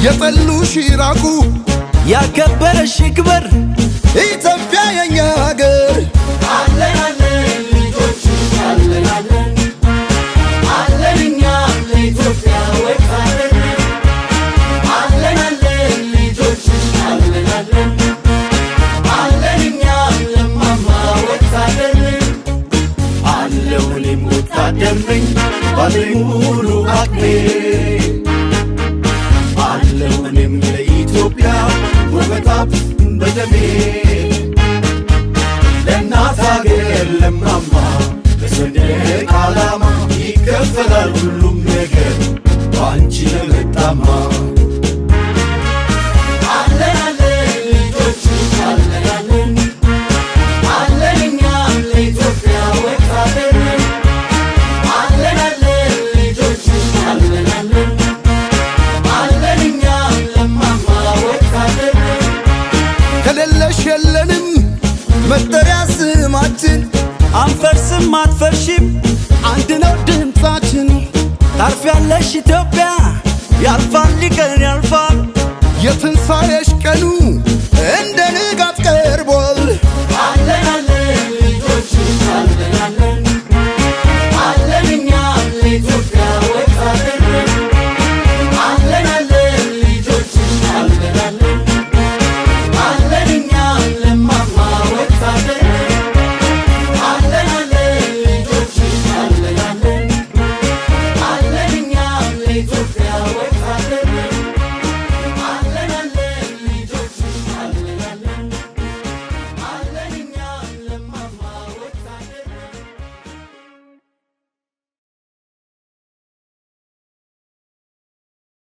የጠሉሽ ይራቁ ያከበረሽ ይክበር ኢትዮጵያ የኛ ሀገር አለን አለን ልጆች አለን አለን አለን እኛ ለኢትዮጵያ ወጣለን አለን አለን ልጆች አለን አለን አለን እኛ ለማማ ወጣለን አለው እኔም ወጣደር ነኝ ባለኝ ሙሉ አቅሜ ለውንም ለኢትዮጵያ ወበታብ በደሜ ለእናት ሀገር ለማማ በሰንደቅ ዓላማ ይከፈላል ሁሉም ነገር ባንቺ ለመጣማ አለን አለን ልጆች አለን አለን አለን እኛ ለኢትዮጵያ ወጣለን አለን አለን ልጆች አለን አለን ከሌለሽ የለንም መጠሪያ ስማችን አንፈርስም አትፈርሺም አንድ ነው ድምፃችን ታርፊያለሽ ኢትዮጵያ ያልፋል ሊቀር ያልፋል የትንሣኤሽ ቀኑ